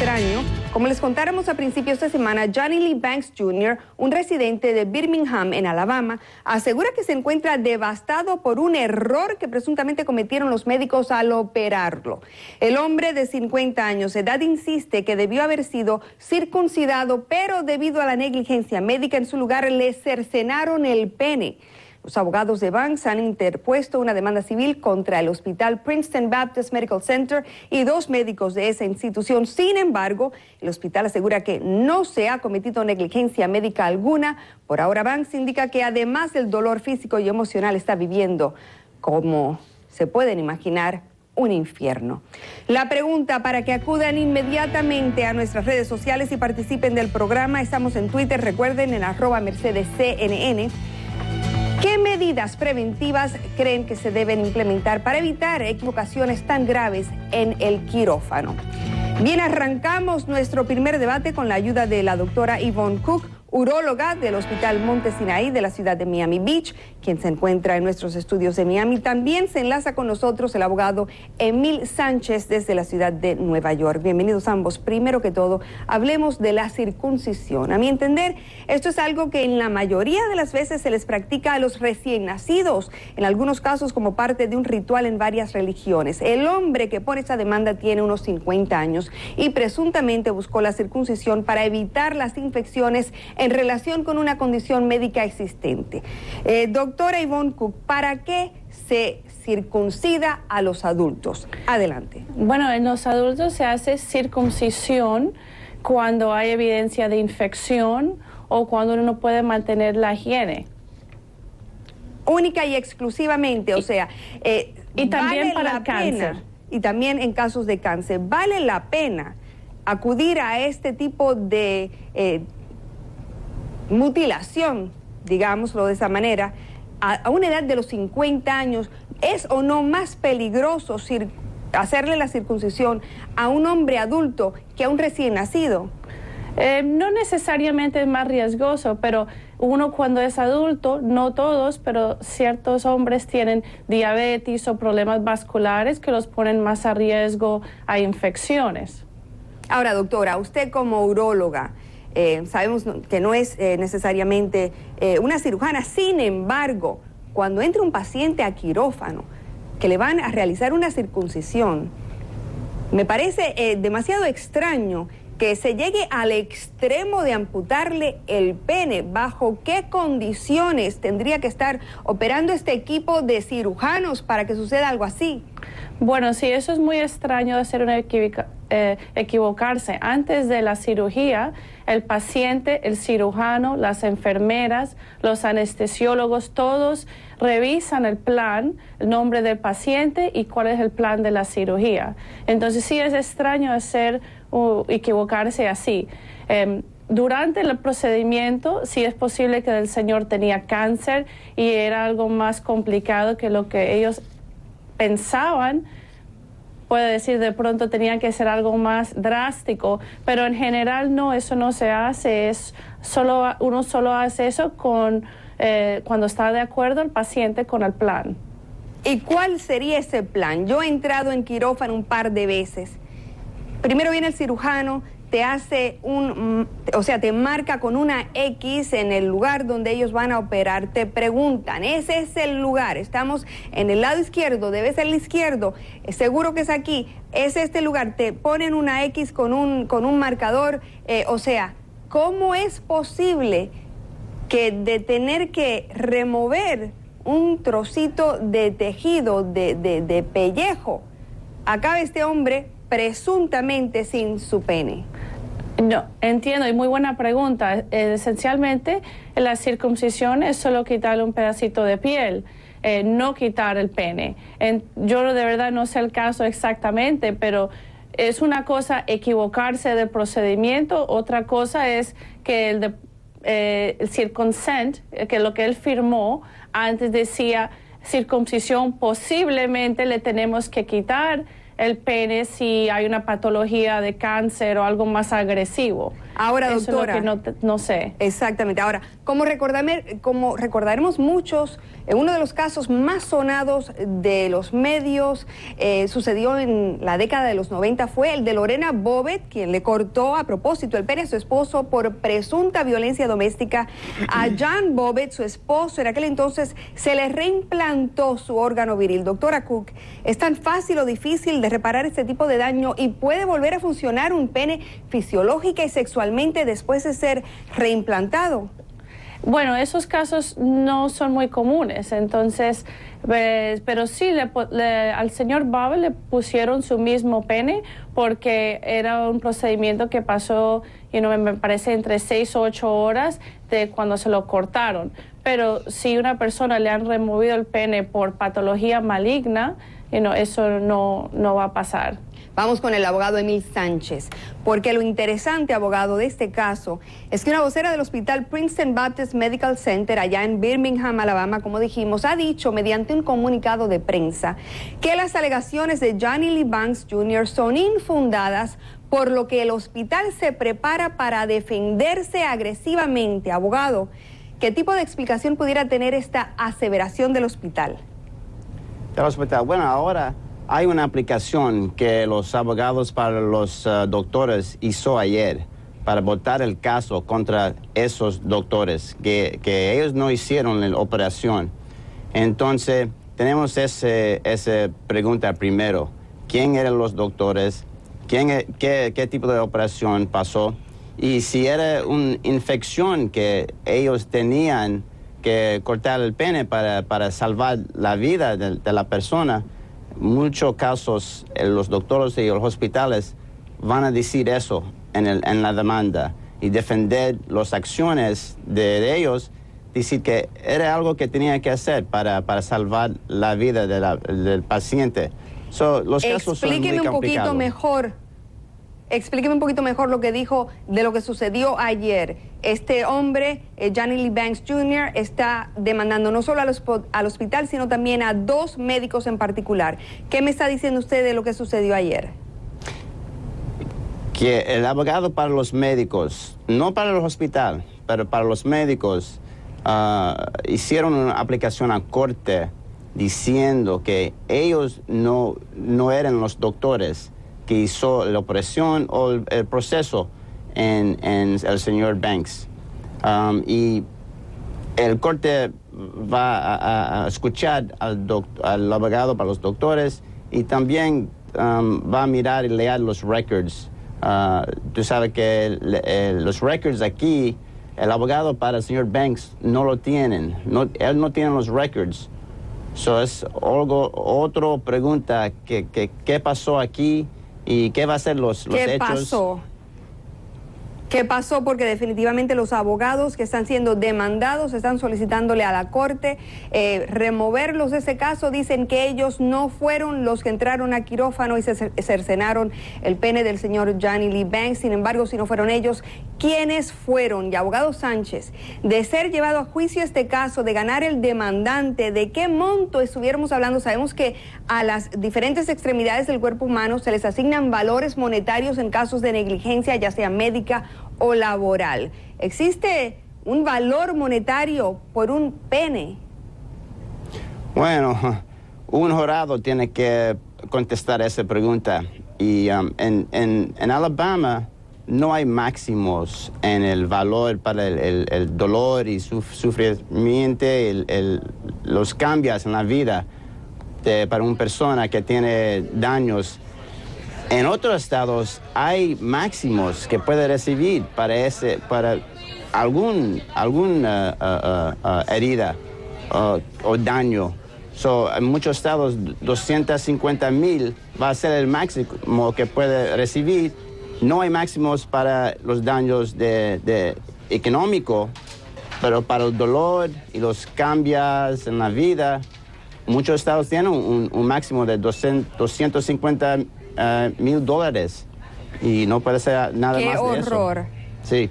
extraño. Como les contáramos a principios de semana, Johnny Lee Banks Jr., un residente de Birmingham, en Alabama, asegura que se encuentra devastado por un error que presuntamente cometieron los médicos al operarlo. El hombre de 50 años de edad insiste que debió haber sido circuncidado, pero debido a la negligencia médica en su lugar le cercenaron el pene. Los abogados de Banks han interpuesto una demanda civil contra el hospital Princeton Baptist Medical Center y 2 médicos de esa institución. Sin embargo, el hospital asegura que no se ha cometido negligencia médica alguna. Por ahora, Banks indica que además del dolor físico y emocional está viviendo, como se pueden imaginar, un infierno. La pregunta para que acudan inmediatamente a nuestras redes sociales y participen del programa. Estamos en Twitter, recuerden, en @MercedesCNN. ¿Qué medidas preventivas creen que se deben implementar para evitar equivocaciones tan graves en el quirófano? Bien, arrancamos nuestro primer debate con la ayuda de la doctora Yvonne Cook, uróloga del Hospital Monte Sinaí de la ciudad de Miami Beach, quien se encuentra en nuestros estudios de Miami. También se enlaza con nosotros el abogado Emil Sánchez desde la ciudad de Nueva York. Bienvenidos ambos. Primero que todo, hablemos de la circuncisión. A mi entender, esto es algo que en la mayoría de las veces se les practica a los recién nacidos, en algunos casos como parte de un ritual en varias religiones. El hombre que pone esta demanda tiene unos 50 años y presuntamente buscó la circuncisión para evitar las infecciones en relación con una condición médica existente. Doctora Yvonne Cook, ¿para qué se circuncida a los adultos? Adelante. Bueno, en los adultos se hace circuncisión cuando hay evidencia de infección o cuando uno no puede mantener la higiene. Única y exclusivamente, o sea, y también vale para la el cáncer. pena, y también en casos de cáncer, ¿vale la pena acudir a este tipo de mutilación, digámoslo de esa manera, a una edad de los 50 años? ¿Es o no más peligroso hacerle la circuncisión a un hombre adulto que a un recién nacido? No necesariamente es más riesgoso, pero uno cuando es adulto, no todos, pero ciertos hombres tienen diabetes o problemas vasculares que los ponen más a riesgo a infecciones. Ahora, doctora, usted como uróloga, sabemos que no es necesariamente una cirujana. Sin embargo, cuando entra un paciente a quirófano que le van a realizar una circuncisión, me parece demasiado extraño que se llegue al extremo de amputarle el pene. ¿Bajo qué condiciones tendría que estar operando este equipo de cirujanos para que suceda algo así? Bueno, sí, eso es muy extraño de hacer equivocarse. Antes de la cirugía, el paciente, el cirujano, las enfermeras, los anestesiólogos, todos revisan el plan, el nombre del paciente y cuál es el plan de la cirugía. Entonces sí es extraño equivocarse así. Durante el procedimiento, sí es posible que el señor tenía cáncer y era algo más complicado que lo que ellos pensaban. Puede decir, de pronto tenían que ser algo más drástico, pero en general no, eso no se hace. Uno solo hace eso cuando está de acuerdo el paciente con el plan. ¿Y cuál sería ese plan? Yo he entrado en quirófano un par de veces. Primero viene el cirujano, te hace te marca con una X en el lugar donde ellos van a operar. Te preguntan, ¿ese es el lugar? Estamos en el lado izquierdo, debe ser el izquierdo, seguro que es aquí, es este lugar. Te ponen una X con un marcador. ¿Cómo es posible que de tener que remover un trocito de tejido, de pellejo, acabe este hombre presuntamente sin su pene? No, entiendo, y muy buena pregunta. Esencialmente, la circuncisión es solo quitarle un pedacito de piel, no quitar el pene. Yo de verdad no sé el caso exactamente, pero es una cosa equivocarse del procedimiento, otra cosa es que el circuncent, que lo que él firmó antes decía circuncisión, posiblemente le tenemos que quitar el pene si hay una patología de cáncer o algo más agresivo. Ahora, eso doctora, es lo que no sé. Exactamente. Ahora, como recordaremos muchos, uno de los casos más sonados de los medios sucedió en la década de los 90, fue el de Lorena Bobbitt, quien le cortó a propósito el pene a su esposo por presunta violencia doméstica. A John Bobbitt, su esposo, en aquel entonces se le reimplantó su órgano viril. Doctora Cook, ¿es tan fácil o difícil de reparar este tipo de daño y puede volver a funcionar un pene fisiológica y sexualmente después de ser reimplantado? Bueno, esos casos no son muy comunes, entonces, pero sí, al señor Bobbitt le pusieron su mismo pene porque era un procedimiento que pasó, me parece, entre 6 o 8 horas de cuando se lo cortaron. Pero si una persona le han removido el pene por patología maligna, eso no va a pasar. Vamos con el abogado Emil Sánchez, porque lo interesante, abogado, de este caso es que una vocera del hospital Princeton Baptist Medical Center, allá en Birmingham, Alabama, como dijimos, ha dicho mediante un comunicado de prensa que las alegaciones de Johnny Lee Banks Jr. son infundadas, por lo que el hospital se prepara para defenderse agresivamente. Abogado, ¿qué tipo de explicación pudiera tener esta aseveración del hospital? Bueno, ahora hay una aplicación que los abogados para los doctores hizo ayer para votar el caso contra esos doctores, que ellos no hicieron la operación. Entonces, tenemos esa pregunta primero. ¿Quién eran los doctores? ¿Qué tipo de operación pasó? Y si era una infección que ellos tenían que cortar el pene para salvar la vida de la persona, muchos casos los doctores y los hospitales van a decir eso en la demanda y defender las acciones de ellos, decir que era algo que tenía que hacer para salvar la vida del paciente. Los casos son muy complicados. Explíqueme un poquito mejor lo que dijo de lo que sucedió ayer. Este hombre, Johnny Lee Banks Jr., está demandando no solo al hospital, sino también a 2 médicos en particular. ¿Qué me está diciendo usted de lo que sucedió ayer? Que el abogado para los médicos, no para el hospital, pero para los médicos, hicieron una aplicación a corte diciendo que ellos no eran los doctores que hizo la operación o el proceso en el señor Banks. Y el corte va a escuchar al abogado para los doctores y también va a mirar y leer los records. Tú sabes que los records aquí, el abogado para el señor Banks no lo tienen. Él no tiene los records. Es otra pregunta, ¿qué pasó aquí? ¿Y qué va a ser los hechos? ¿Qué pasó? Porque definitivamente los abogados que están siendo demandados están solicitándole a la corte removerlos de ese caso. Dicen que ellos no fueron los que entraron a quirófano y se cercenaron el pene del señor Johnny Lee Banks. Sin embargo, si no fueron ellos, ¿quiénes fueron? Y abogado Sánchez, de ser llevado a juicio este caso, de ganar el demandante, ¿de qué monto estuviéramos hablando? Sabemos que a las diferentes extremidades del cuerpo humano se les asignan valores monetarios en casos de negligencia, ya sea médica o laboral. ¿Existe un valor monetario por un pene? Bueno, un jurado tiene que contestar esa pregunta. Y en Alabama no hay máximos en el valor para el dolor y sufrimiento, los cambios en la vida para una persona que tiene daños. En otros estados hay máximos que puede recibir para alguna herida o daño. En muchos estados 250,000 va a ser el máximo que puede recibir. No hay máximos para los daños de económico, pero para el dolor y los cambios en la vida, muchos estados tienen un máximo de $250,000 y no puede ser nada más de eso. ¡Qué horror! Sí.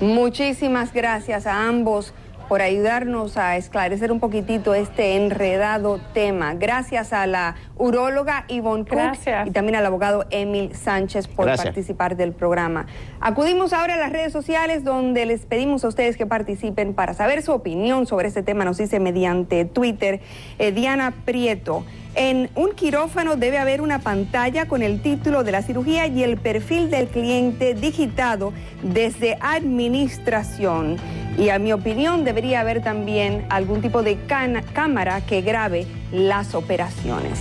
Muchísimas gracias a ambos por ayudarnos a esclarecer un poquitito este enredado tema. Gracias a la uróloga Ivonne Cook, Gracias. y también al abogado Emil Sánchez por Gracias. participar del programa. Acudimos ahora a las redes sociales donde les pedimos a ustedes que participen para saber su opinión sobre este tema. Nos dice mediante Twitter Diana Prieto: en un quirófano debe haber una pantalla con el título de la cirugía y el perfil del cliente digitado desde administración. Y a mi opinión debería haber también algún tipo de cámara que grabe las operaciones.